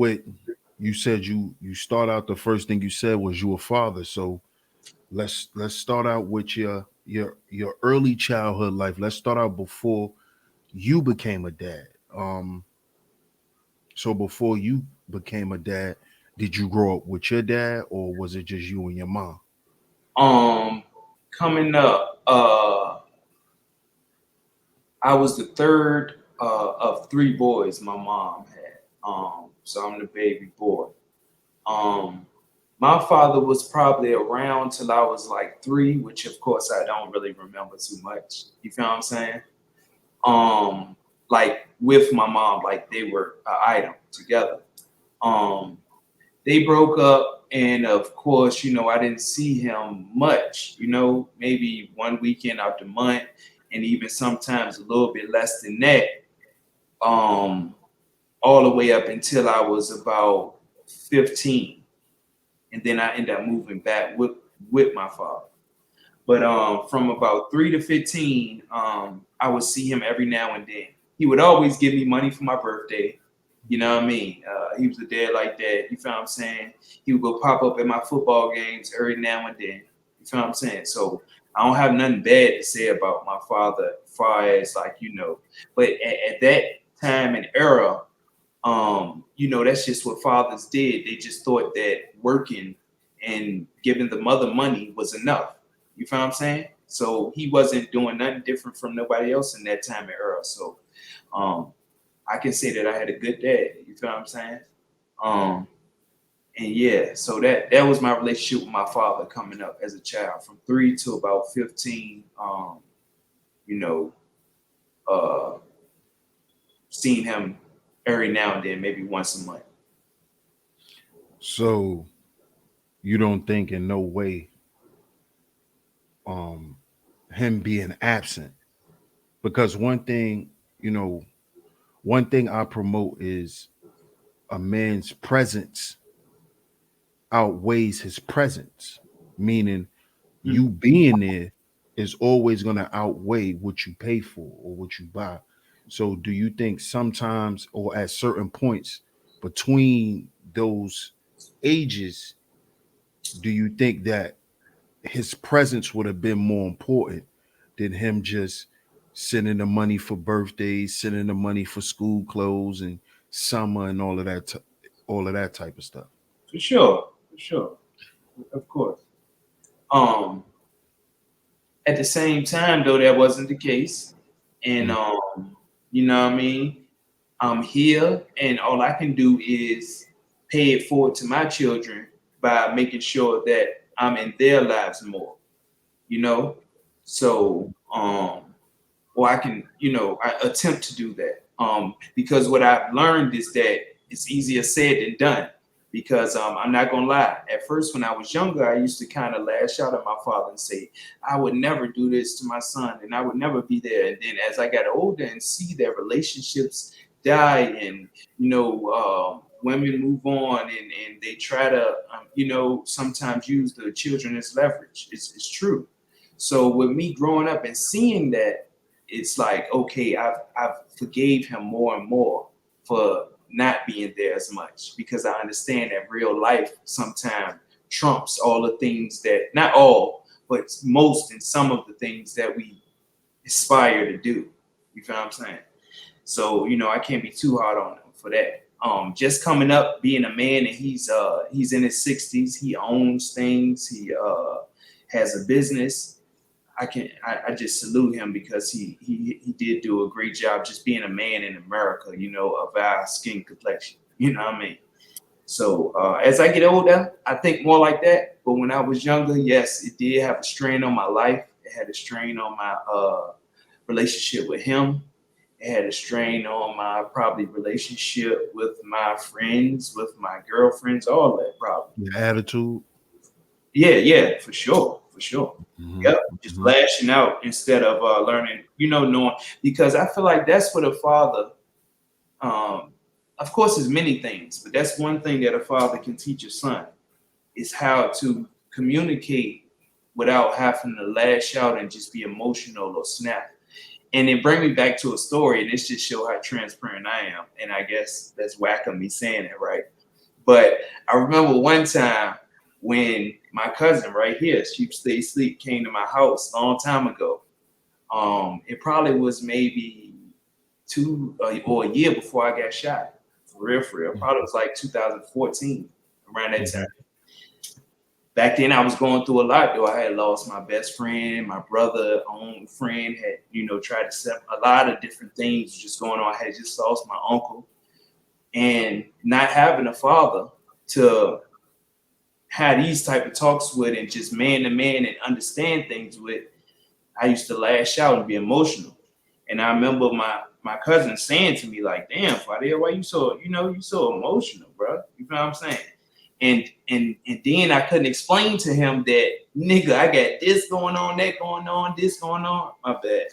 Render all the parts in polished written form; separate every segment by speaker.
Speaker 1: with you said you start out, the first thing you said was you a father. So let's start out with your early childhood life. Let's start out before you became a dad. Um, so before you became a dad, did you grow up with your dad, or was it just you and your mom?
Speaker 2: Um, Coming up, I was the third of three boys my mom had. So I'm the baby boy. Um, my father was probably around till I was like three, which of course I don't really remember too much. You feel what I'm saying? Um, like with my mom, like they were an item together. Um, they broke up, and of course, I didn't see him much. Maybe one weekend out the month, and even sometimes a little bit less than that. Um, all the way up until I was about 15, and then I ended up moving back with my father. But from about 3 to 15, I would see him every now and then. He would always give me money for my birthday. You know what I mean? He was a dad like that. You feel what I'm saying? He would go pop up at my football games every now and then. You feel what I'm saying? So I don't have nothing bad to say about my father, as far as But at that time and era, that's just what fathers did. They just thought that working and giving the mother money was enough. You feel what I'm saying? So he wasn't doing nothing different from nobody else in that time and era. So um, I can say that I had a good dad. You feel what I'm saying? Um, and yeah, so that was my relationship with my father coming up as a child, from 3 to about 15. You know, uh, Seeing him every now and then, maybe once a month.
Speaker 1: So you don't think in no way um him being absent, because you know, one thing I promote is a man's presence outweighs his presence, meaning
Speaker 2: Mm.
Speaker 1: you being there is always going to outweigh what you pay for or what you buy. So do you think sometimes or at certain points between those ages, do you think that his presence would have been more important than him just sending the money for birthdays, sending the money for school clothes and summer and all of that, all of that type of stuff?
Speaker 2: For sure, of course. Um, at the same time, though, that wasn't the case, and
Speaker 1: Mm.
Speaker 2: you know what I mean. I'm here, and all I can do is pay it forward to my children by making sure that I'm in their lives more. You know, so or I can, I attempt to do that. Because what I've learned is that it's easier said than done. Because I'm not gonna lie, at first when I was younger, I used to kind of lash out at my father and say, I would never do this to my son, and I would never be there. And then as I got older and see their relationships die, and women move on, and they try to, sometimes use the children as leverage. It's true. So with me growing up and seeing that, it's like, okay, I've forgave him more and more for not being there as much, because I understand that real life sometimes trumps all the things that, not all, but most and some of the things that we aspire to do. You feel what I'm saying? So, I can't be too hard on him for that. Just coming up, being a man, and he's in his 60s, he owns things, he has a business. I just salute him, because he did do a great job just being a man in America, of our skin complexion. You know what I mean? So as I get older, I think more like that. But when I was younger, yes, it did have a strain on my life. It had a strain on my relationship with him. It had a strain on my probably relationship with my friends, with my girlfriends, all that probably.
Speaker 1: Your attitude.
Speaker 2: Yeah, for sure, for sure.
Speaker 1: Hmm.
Speaker 2: Yep, just
Speaker 1: Hmm.
Speaker 2: lashing out instead of learning, knowing, because I feel like that's what a father, um, of course, there's many things, but that's one thing that a father can teach a son, is how to communicate without having to lash out and just be emotional or snap. And it bring me back to a story, and this just show how transparent I am. And I guess that's whack of me saying it, right? But I remember one time when my cousin right here, Sheep Stay Sleep, came to my house a long time ago. It probably was maybe or a year before I got shot. For real, for real. Probably was like 2014, around that time. Back then I was going through a lot though. I had lost my best friend, my brother, own friend had, tried to set a lot of different things just going on. I had just lost my uncle. And not having a father to have these type of talks with and just man to man and understand things with, I used to lash out and be emotional. And I remember my cousin saying to me, like, damn, Father, why you so, you so emotional, bro? You know what I'm saying? And then I couldn't explain to him that, nigga, I got this going on, that going on, this going on. My bad.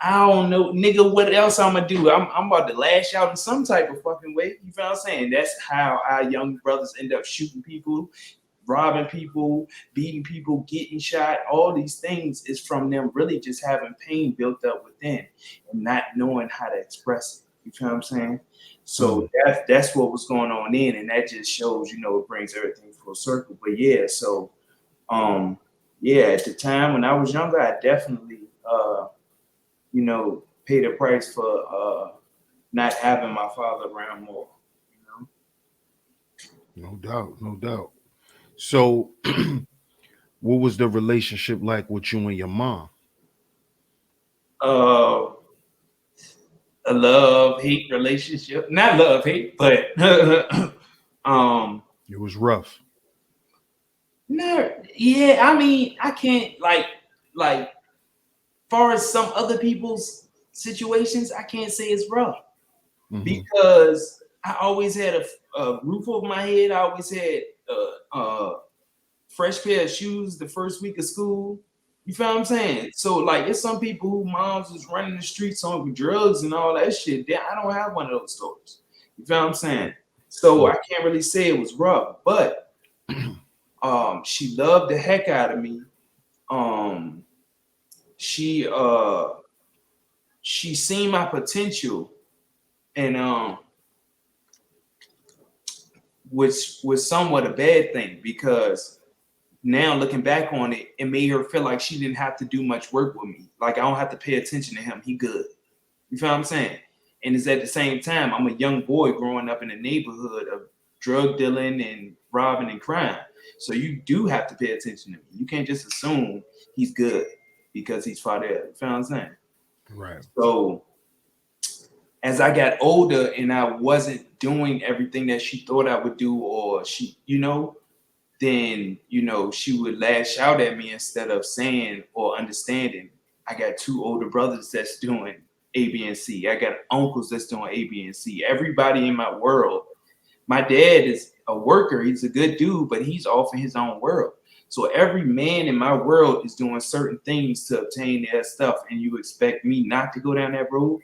Speaker 2: I don't know, nigga, what else I'm gonna do? I'm about to lash out in some type of fucking way. You know what I'm saying? That's how our young brothers end up shooting people, robbing people, beating people, getting shot. All these things is from them really just having pain built up within and not knowing how to express it. You know what I'm saying? So that's what was going on then, and that just shows, it brings everything full circle. But yeah, so at the time when I was younger, I definitely paid a price for not having my father around more.
Speaker 1: No doubt, no doubt. So, what was the relationship like with you and your mom?
Speaker 2: A love-hate relationship. Not love-hate, but
Speaker 1: It was rough.
Speaker 2: no, yeah, I mean, I can't like far as some other people's situations, I can't say it's rough because I always had a roof over my head. I always had a fresh pair of shoes the first week of school. You feel what I'm saying? So like, it's some people who moms was running the streets on drugs and all that shit. I don't have one of those stories. You feel what I'm saying? So I can't really say it was rough, but she loved the heck out of me. Um, she seen my potential, and which was somewhat a bad thing because now looking back on it, it made her feel like she didn't have to do much work with me. Like, I don't have to pay attention to him. He good. You feel what I'm saying? And it's at the same time, I'm a young boy growing up in a neighborhood of drug dealing and robbing and crime. So you do have to pay attention to me. You can't just assume he's good because he's Father. You feel what I'm saying?
Speaker 1: Right.
Speaker 2: So as I got older and I wasn't doing everything that she thought I would do, or she, then, she would lash out at me instead of saying or understanding. I got two older brothers that's doing A, B, and C. I got uncles that's doing A, B, and C. Everybody in my world. My dad is a worker. He's a good dude, but he's off in his own world. So every man in my world is doing certain things to obtain their stuff, and you expect me not to go down that road?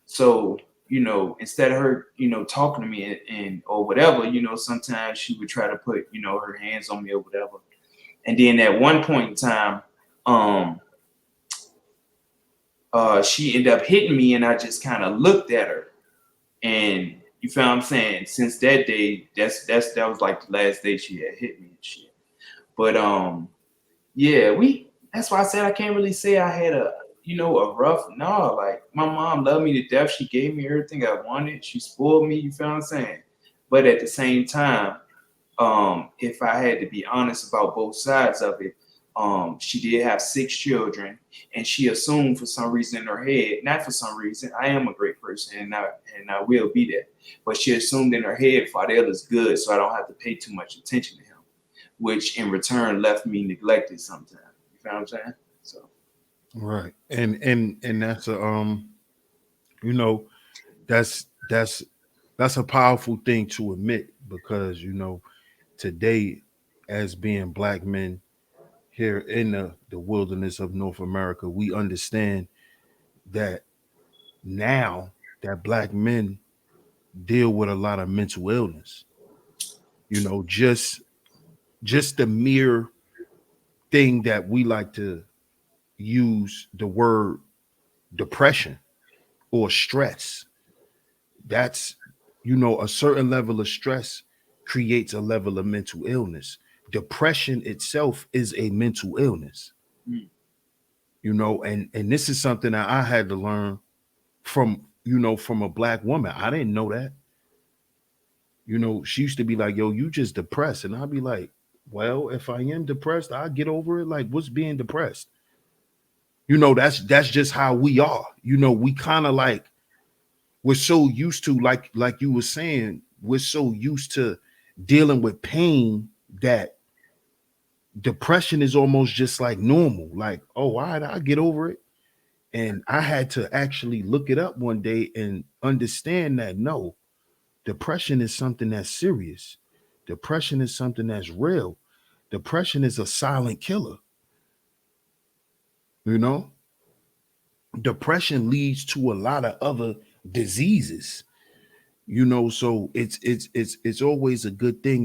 Speaker 2: So, instead of her, talking to me and or whatever, sometimes she would try to put, her hands on me or whatever. And then at one point in time, she ended up hitting me, and I just kind of looked at her. And you feel what I'm saying? Since that day, that was like the last day she had hit me and shit. But yeah, that's why I said I can't really say I had a rough, no, like my mom loved me to death. She gave me everything I wanted. She spoiled me, you feel what I'm saying? But at the same time, if I had to be honest about both sides of it, she did have 6 children, and she assumed for some reason in her head, not for some reason, I am a great person and I will be that. But she assumed in her head Fadel is good, so I don't have to pay too much attention to him, which in return left me neglected sometimes. You feel what I'm saying? So
Speaker 1: Right. And that's you know, that's that's that's a powerful thing to admit because today, as being black men here in the wilderness of North America, we understand that now that black men deal with a lot of mental illness. Just the mere thing that we like to use the word depression or stress. That's, a certain level of stress creates a level of mental illness. Depression itself is a mental illness,
Speaker 2: Mm.
Speaker 1: and this is something that I had to learn from, from a black woman. I didn't know that. She used to be like, yo, you just depressed. And I'd be like, well, if I am depressed, I get over it. Like, what's being depressed? That's just how we are. We kind of like, we're so used to, like you were saying, we're so used to dealing with pain that depression is almost just like normal. Like, oh, all right, I'll get over it. And I had to actually look it up one day and understand that no, depression is something that's serious. Depression is something that's real. Depression is a silent killer. You know, depression leads to a lot of other diseases. So it's always a good thing